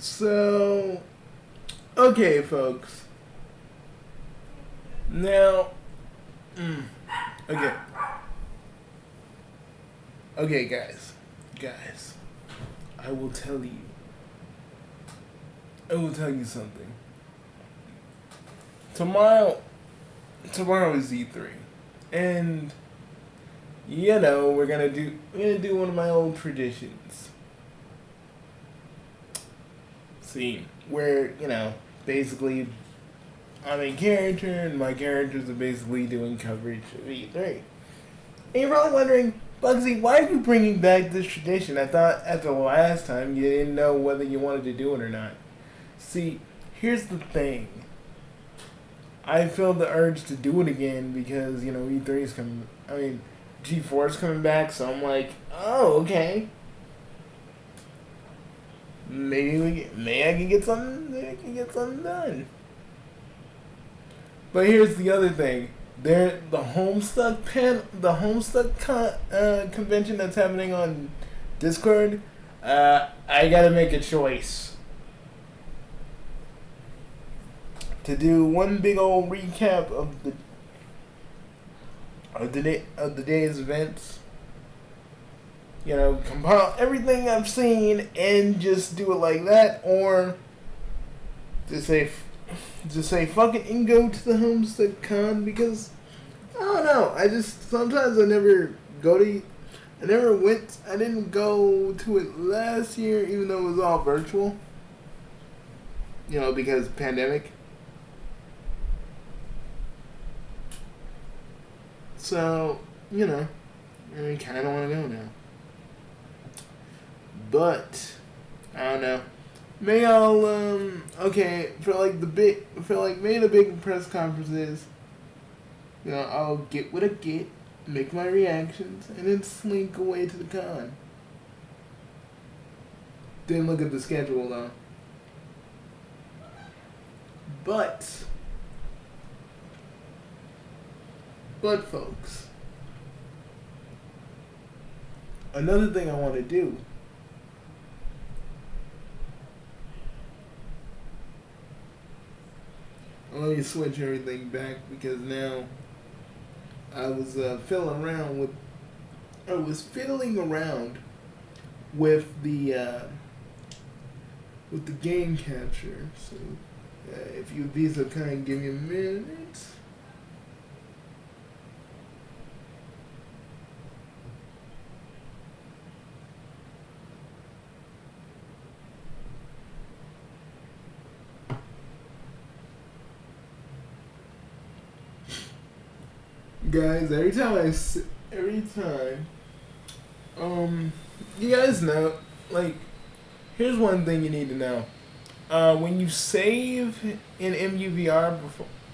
So, okay, folks. Now, okay, okay, guys. I will tell you. I will tell you something. Tomorrow, tomorrow is E3, and we're gonna do one of my old traditions. See, where basically I'm a character, and my characters are basically doing coverage of E3. And you're probably wondering, Bugsy, why are you bringing back this tradition? I thought after the last time you didn't know whether you wanted to do it or not. See, here's the thing. I feel the urge to do it again because, E3 is coming. I mean, G4 is coming back, so I'm like, oh, okay. Maybe I can get something. Maybe I can get something done. But here's the other thing. The Homestuck convention that's happening on Discord. I gotta make a choice to do one big old recap of the day's events. Compile everything I've seen and just do it like that, or just say fuck it and go to the Homestuck Con because I don't know. Sometimes I never go to. I didn't go to it last year, even though it was all virtual. Because pandemic. So, I kind of want to go now. But, I don't know. Maybe I'll, maybe the big press conferences, I'll get what I get, make my reactions, and then slink away to the con. Didn't look at the schedule, though. But, folks, another thing I want to do. Let me switch everything back because now I was fiddling around with the game capture. So if you'd be so kind, give me a minute. Guys, you guys know, here's one thing you need to know. When you save in MUVR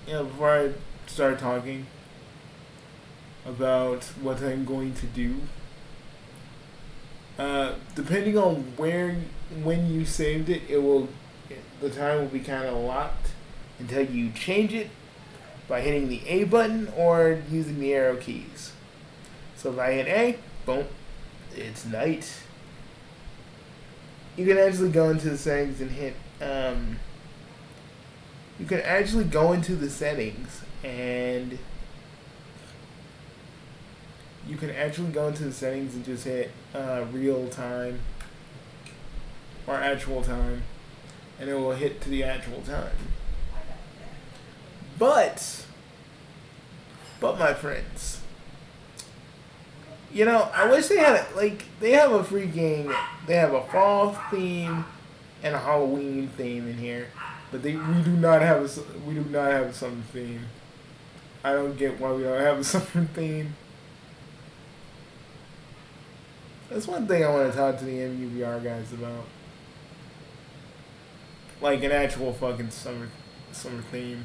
before I start talking about what I'm going to do, depending on when you saved it, the time will be kind of locked until you change it by hitting the A button or using the arrow keys. So if I hit A, boom, it's night. You can actually go into the settings and hit, you can actually go into the settings and just hit real time or actual time, and it will hit to the actual time. But my friends, I wish they had they have they have a fall theme and a Halloween theme in here, but we do not have a summer theme. I don't get why we don't have a summer theme. That's one thing I want to talk to the MUVR guys about, an actual fucking summer theme.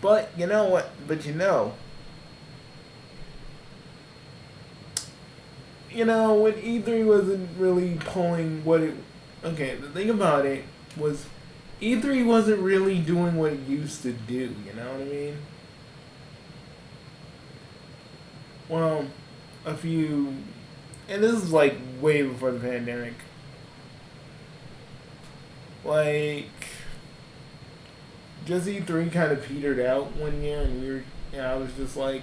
But you know what? When E3 wasn't really pulling what it. Okay, the thing about it was E3 wasn't really doing what it used to do. You know what I mean? Well, a few and this is like way before the pandemic. Like, just E3 kind of petered out one year, and I was just like,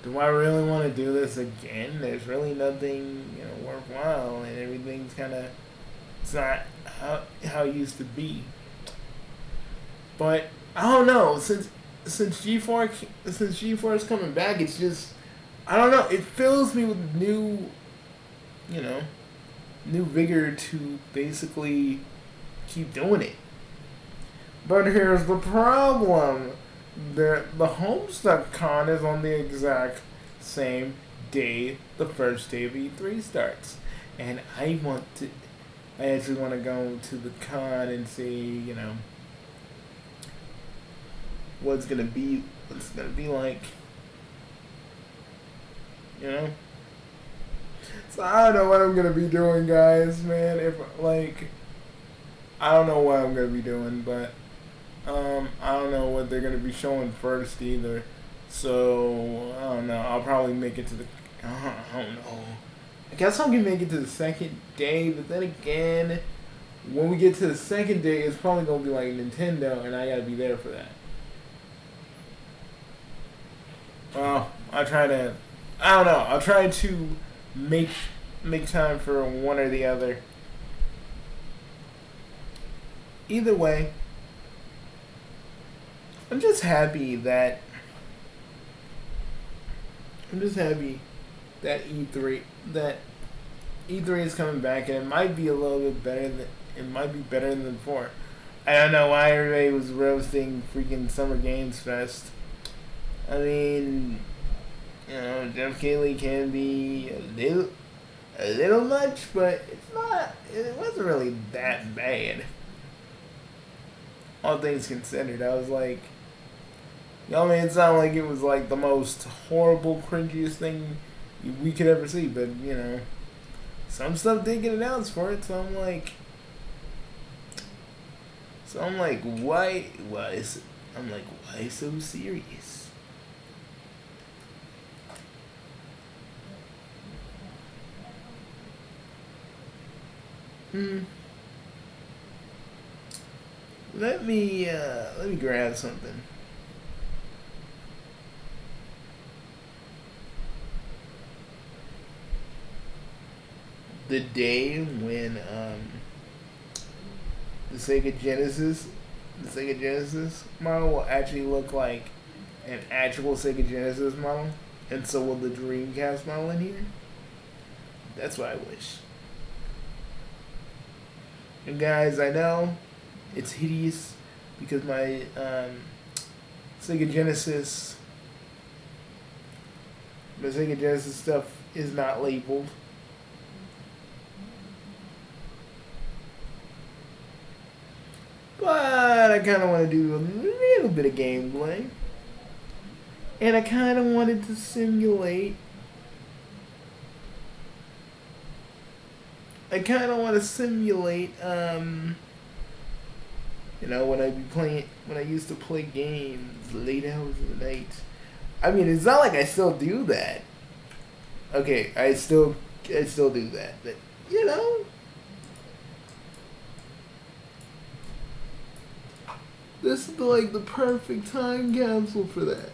do I really want to do this again? There's really nothing, worthwhile, and everything's kind of, it's not how it used to be. But I don't know, since G4 is coming back, it's just, I don't know, it fills me with you know, new vigor to basically keep doing it. But here's the problem. The Homestuck Con is on the exact same day the first day of E3 starts. And I actually want to go to the con and see, what's gonna be like. So I don't know what I'm gonna be doing, guys, man. I don't know what I'm gonna be doing, but I don't know what they're gonna be showing first either. So I don't know. I'll probably make it to the. I don't know. I guess I'm gonna make it to the second day, but then again, when we get to the second day, it's probably gonna be like Nintendo, and I gotta be there for that. Well, I don't know. I'll try to make time for one or the other. Either way, I'm just happy that E3 is coming back, and it might be a little bit better than before. I don't know why everybody was roasting freaking Summer Games Fest. I mean, Jeff Keighley can be a little much, but it wasn't really that bad. All things considered, I was like, it sounded like it was like the most horrible, cringiest thing we could ever see, but some stuff did get announced for it, so I'm like, why so serious? Let me grab something. The day when the Sega Genesis model will actually look like an actual Sega Genesis model, and so will the Dreamcast model in here. That's what I wish. And guys, I know it's hideous because my Sega Genesis stuff is not labeled. But I kind of want to do a little bit of gameplay. And I kind of wanted to simulate. When I used to play games late hours of the night. I mean, it's not like I still do that. Okay, I still do that, but this is like the perfect time capsule for that.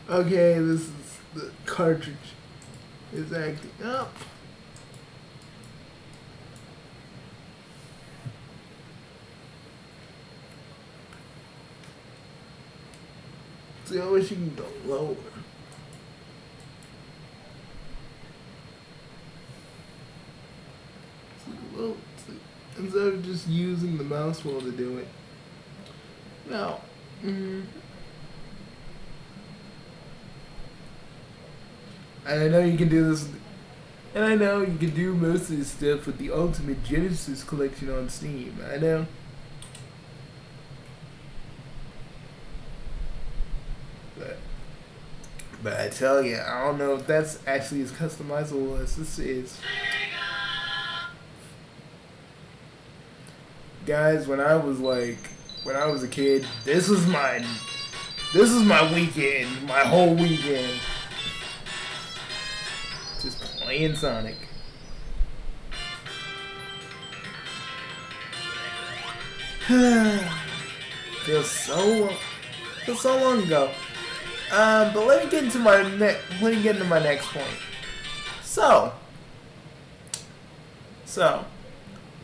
Okay, this is the cartridge is acting up. See, I wish you can go lower. Instead of just using the mouse wheel to do it. Now, and I know you can do this, and I know you can do most of this stuff with the Ultimate Genesis collection on Steam. I know. But I tell you, I don't know if that's actually as customizable as this is. guys, when I was a kid, this was my weekend, my whole weekend. Just playing Sonic. feels so long ago. But let me get into my next point. So,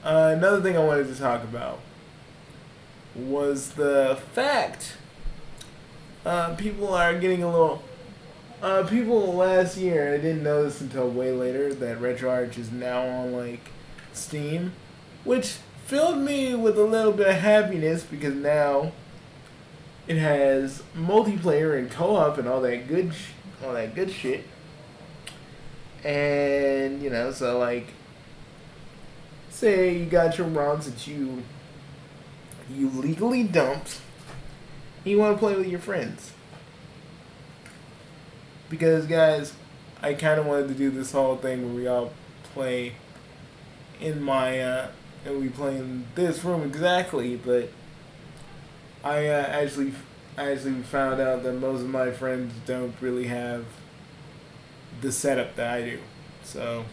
another thing I wanted to talk about was the fact people are getting a little. People last year, I didn't know this until way later, that RetroArch is now on like Steam, which filled me with a little bit of happiness because now it has multiplayer and co-op and all that good shit. And you know, so like, say you got your ROMs that you legally dumped, and you want to play with your friends. Because guys, I kind of wanted to do this whole thing where we all play in my and we play in this room exactly, but I actually found out that most of my friends don't really have the setup that I do. So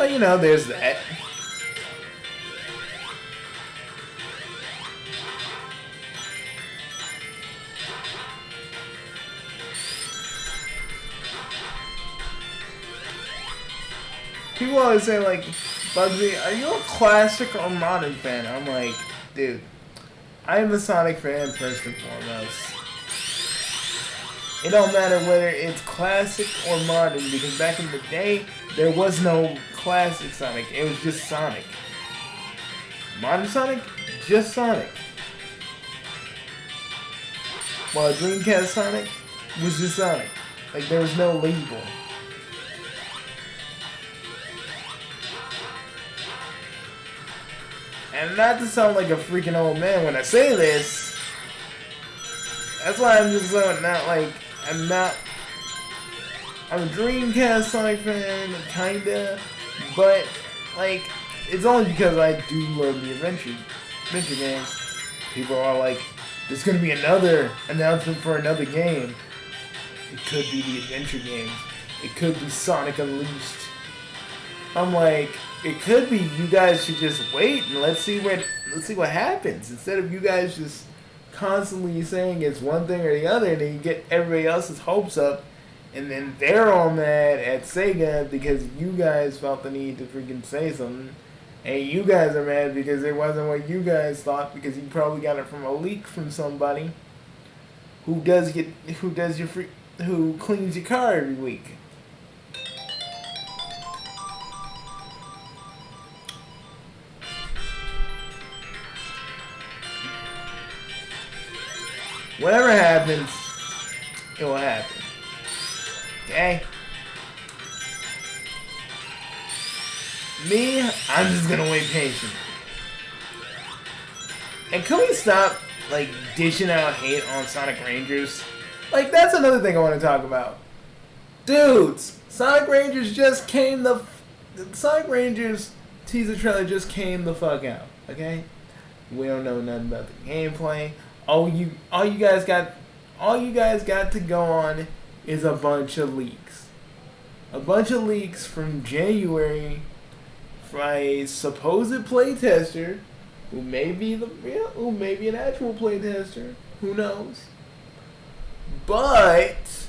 you know, there's that. People always say, like, Bugsy, are you a classic or modern fan? I'm like, dude, I'm a Sonic fan first and foremost. It don't matter whether it's classic or modern, because back in the day, there was no classic Sonic. It was just Sonic. Modern Sonic? Just Sonic. While Dreamcast Sonic was just Sonic. Like, there was no label. And not to sound like a freaking old man when I say this, that's why I'm just not like, I'm a Dreamcast Sonic fan, kinda, but like, it's only because I do love the adventure games. People are like, there's gonna be another announcement for another game. It could be the adventure games. It could be Sonic Unleashed. I'm like, it could be. You guys should just wait and let's see what happens. Instead of you guys just constantly saying it's one thing or the other, and then you get everybody else's hopes up, and then they're all mad at Sega because you guys felt the need to freaking say something, and you guys are mad because it wasn't what you guys thought because you probably got it from a leak from somebody who cleans your car every week. Whatever happens, it will happen. Okay? Me, I'm just gonna wait patiently. And can we stop, like, dishing out hate on Sonic Rangers? Like, that's another thing I want to talk about. Dudes, Sonic Rangers Sonic Rangers teaser trailer just came the fuck out, okay? We don't know nothing about the gameplay. All you guys got to go on is a bunch of leaks. A bunch of leaks from January from a supposed playtester who may be an actual playtester. Who knows? But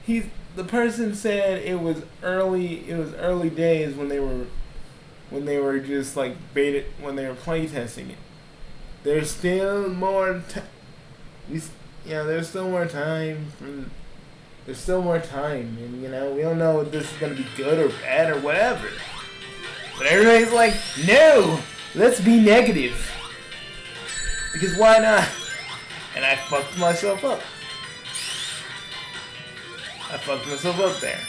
the person said it was early days when they were just like when they were playtesting it. There's still more there's still more time, and you know, we don't know if this is gonna be good or bad or whatever. But everybody's like, no, let's be negative. Because why not? And I fucked myself up. There.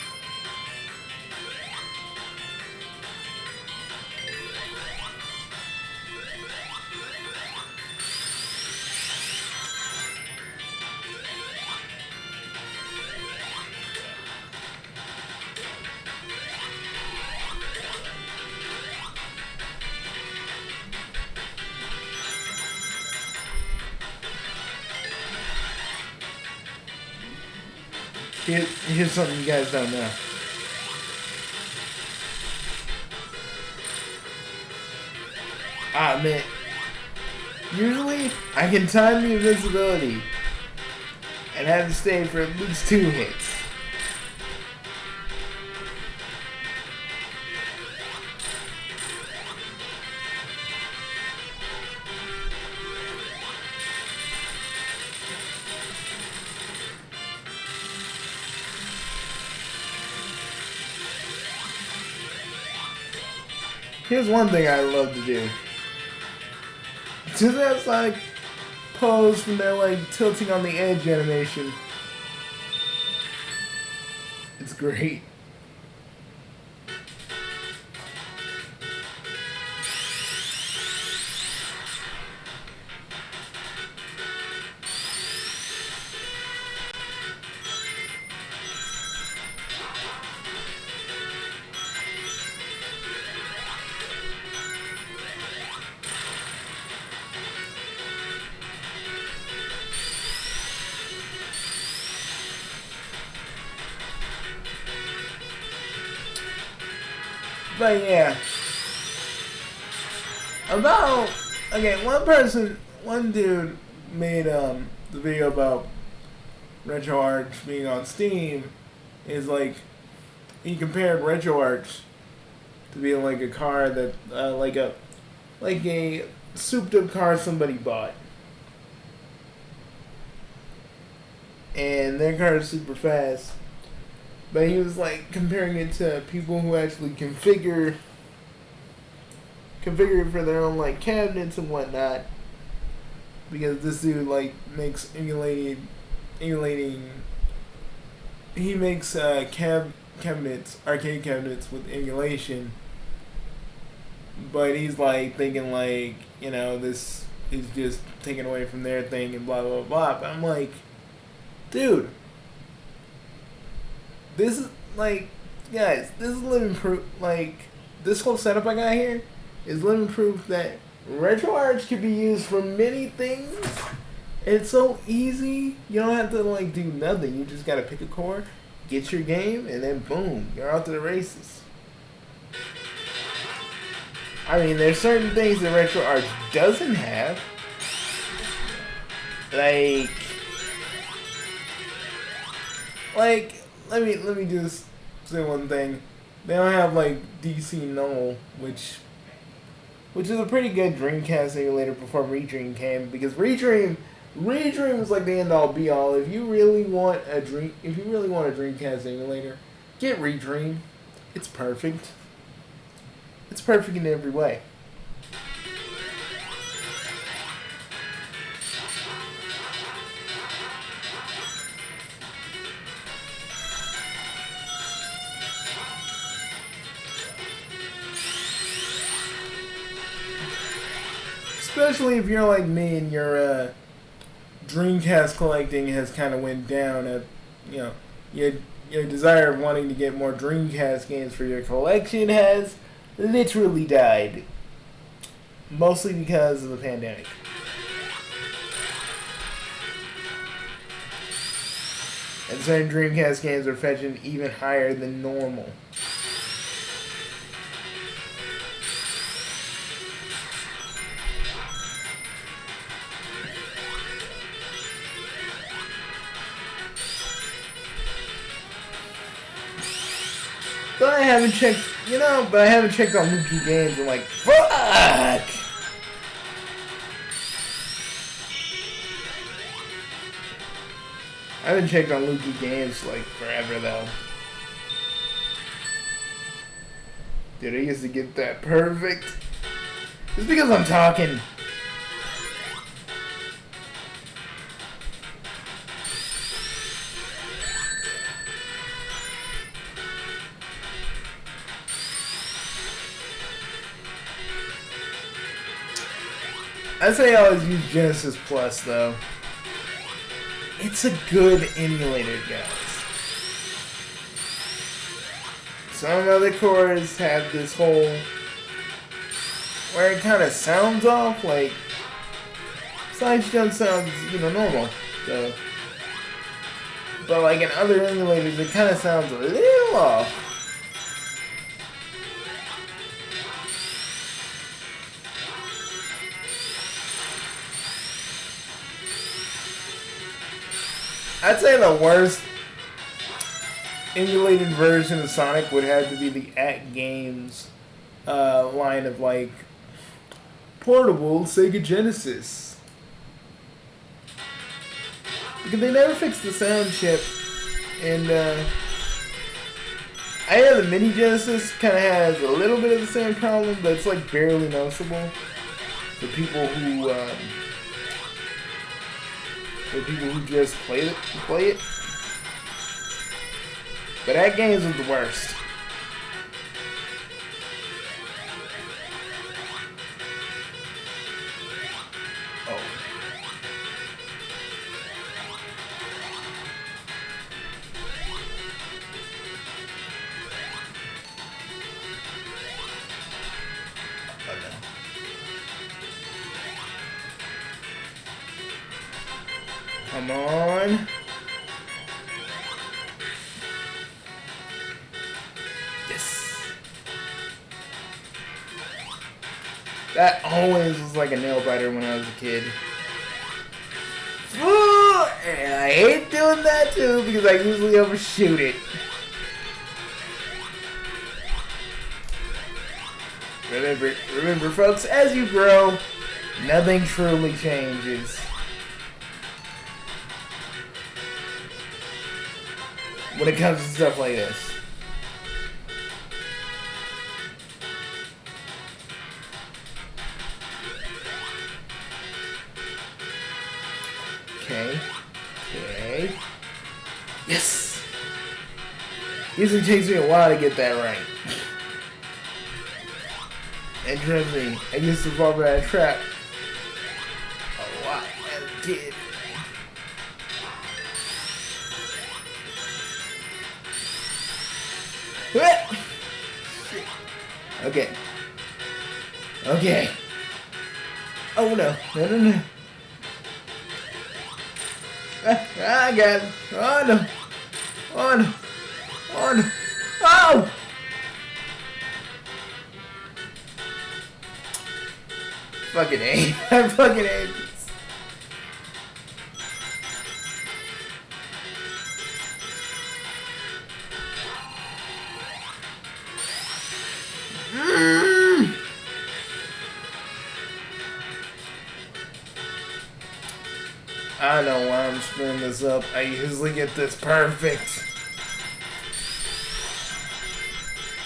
Here's something you guys don't know. Ah, man. Usually, I can time the invincibility and have to stay for at least 2 hits. Here's one thing I love to do. Do that like pose from their like tilting on the edge animation. It's great. But yeah. One dude made the video about RetroArch being on Steam. Is like, he compared RetroArch to being like a car that, like a souped up car somebody bought. And their car is super fast. But he was like comparing it to people who actually configure it for their own like cabinets and whatnot. Because this dude like makes emulating he makes cabinets, arcade cabinets with emulation. But he's like thinking like, you know, this is just taken away from their thing and blah blah blah. But I'm like, dude, this is like, guys, this is living proof. Like, this whole setup I got here is living proof that RetroArch can be used for many things. It's so easy. You don't have to like do nothing. You just gotta pick a core, get your game, and then boom, you're out to the races. I mean, there's certain things that RetroArch doesn't have. Like, let me just say one thing. They don't have like DC Null, which is a pretty good Dreamcast emulator before Redream came, because Redream was like the end all be all. If you really want a Dreamcast emulator, get Redream. It's perfect. It's perfect in every way. Especially if you're like me and your Dreamcast collecting has kind of went down. You know, your desire of wanting to get more Dreamcast games for your collection has literally died. Mostly because of the pandemic. And certain Dreamcast games are fetching even higher than normal. But I haven't checked, but I haven't checked on Mookie Games. I'm like, fuck! I haven't checked on Mookie Games like forever though. Dude, I used to get that perfect. It's because I'm talking. I say I always use Genesis Plus though. It's a good emulator, guys. Some other cores have this whole where it kind of sounds off, like Science Jump sounds, normal. So But like in other emulators, it kind of sounds a little off. I'd say the worst emulated version of Sonic would have to be the At Games line of like portable Sega Genesis. Because they never fixed the sound chip, and I know the Mini Genesis kind of has a little bit of the same problem, but it's like barely noticeable for people who just play it. But At Games was the worst. Oh. Come on. Yes. That always was like a nail biter when I was a kid. And I hate doing that too because I usually overshoot it. Remember folks, as you grow, nothing truly changes. When it comes to stuff like this. Okay. Yes! Usually takes me a while to get that right. And trust me, I used to fall for that trap a lot as a kid. Okay. Oh no. No. I got it. Oh no. Oh! Fucking A. I fucking A. I don't know why I'm screwing this up. I usually get this perfect.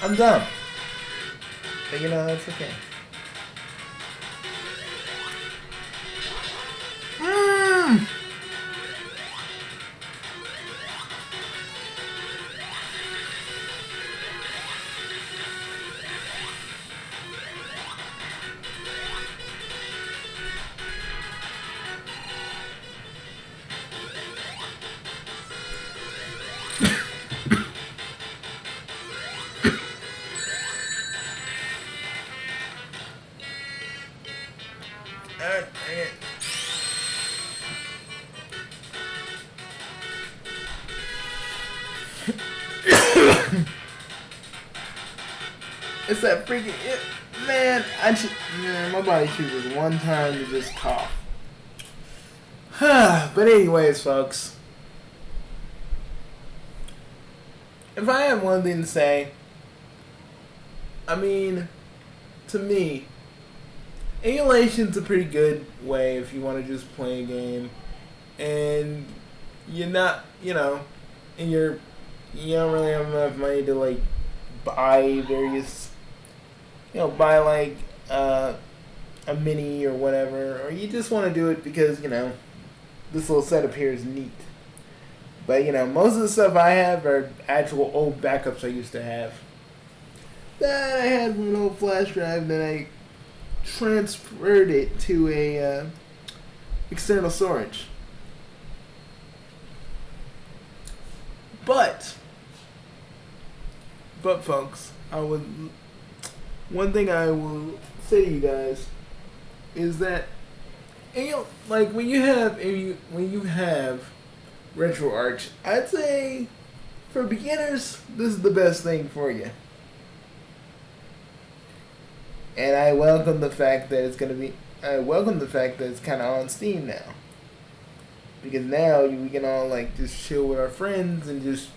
I'm dumb. But you know, that's okay. It's that freaking man. My body chooses one time to just cough. But anyways, folks, if I have one thing to say, I mean, to me, emulation's a pretty good way if you want to just play a game, and you're not, you don't really have enough money to like buy various, buy like a mini or whatever, or you just want to do it because this little setup here is neat. But most of the stuff I have are actual old backups I used to have. That I had from an old flash drive that I transferred it to a external storage. But folks, one thing I will say to you guys is that when you have RetroArch. I'd say for beginners, this is the best thing for you. And I welcome the fact that it's kind of on Steam now. Because now we can all like just chill with our friends and just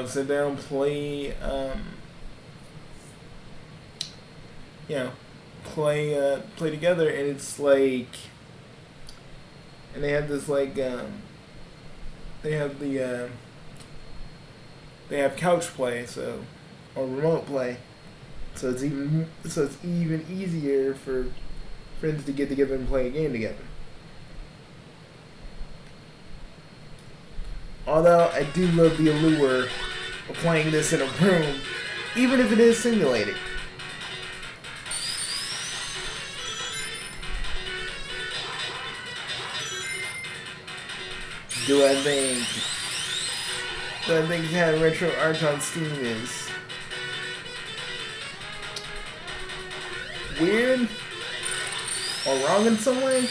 sit down, play, play together, and it's like, and they have this like, they have couch play, or remote play, so it's even easier for friends to get together and play a game together. Although I do love the allure of playing this in a room, even if it is simulated. Do I think having RetroArch on Steam is weird or wrong in some way?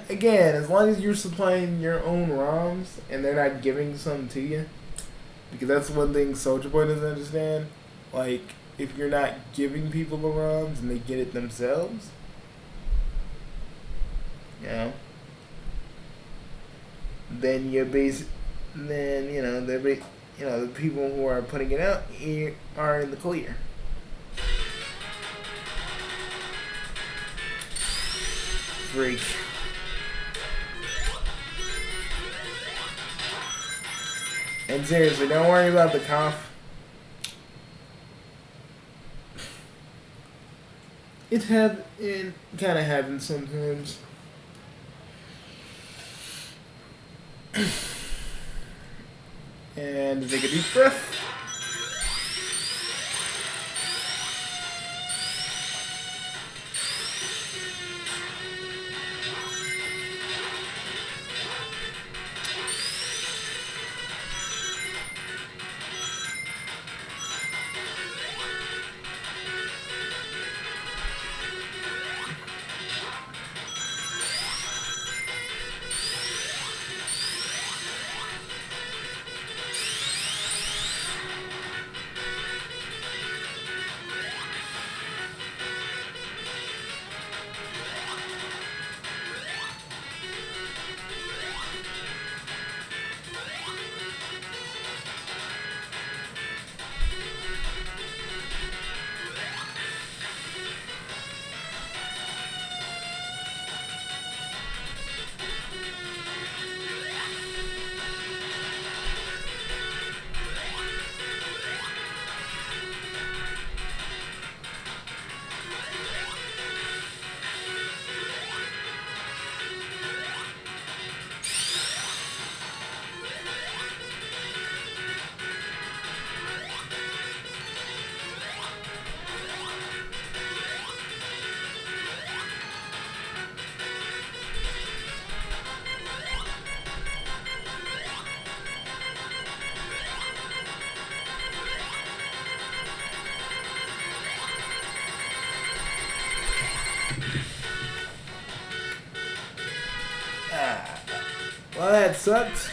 Again, as long as you're supplying your own ROMs and they're not giving some to you, because that's one thing Soulja Boy doesn't understand. Like, if you're not giving people the ROMs and they get it themselves, then the people who are putting it out are in the clear. Freak. And seriously, don't worry about the cough. It kind of happens sometimes. And take a deep breath. Well, that sucks.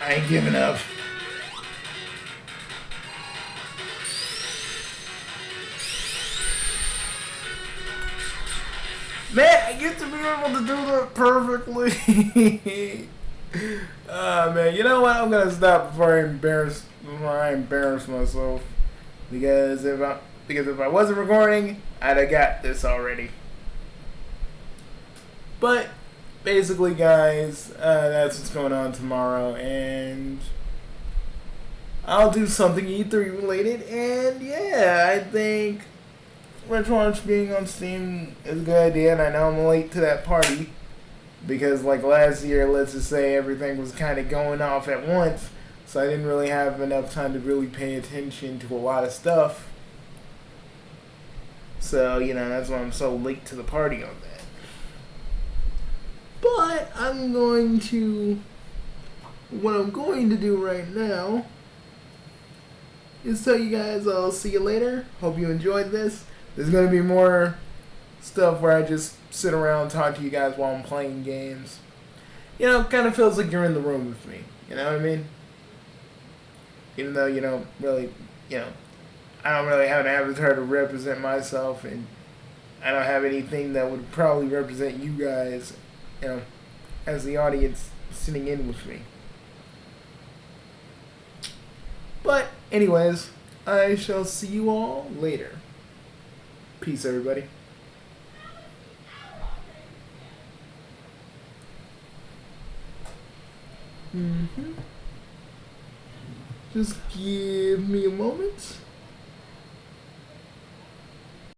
I ain't giving up. Man, I get to be able to do that perfectly. Man, you know what? I'm gonna stop before I embarrass myself. Because if I wasn't recording, I'd have got this already. But basically, guys, that's what's going on tomorrow, and I'll do something E3 related. And yeah, I think RetroArch being on Steam is a good idea, and I know I'm late to that party because, like last year, let's just say everything was kind of going off at once, so I didn't really have enough time to really pay attention to a lot of stuff. So, that's why I'm so late to the party on that. But what I'm going to do right now just tell you guys I'll see you later. Hope you enjoyed this. There's gonna be more stuff where I just sit around and talk to you guys while I'm playing games. You know, kind of feels like you're in the room with me. You know what I mean? Even though you don't really, you know, I don't really have an avatar to represent myself, and I don't have anything that would probably represent you guys, you know, as the audience sitting in with me. But, anyways, I shall see you all later. Peace, everybody. Just give me a moment.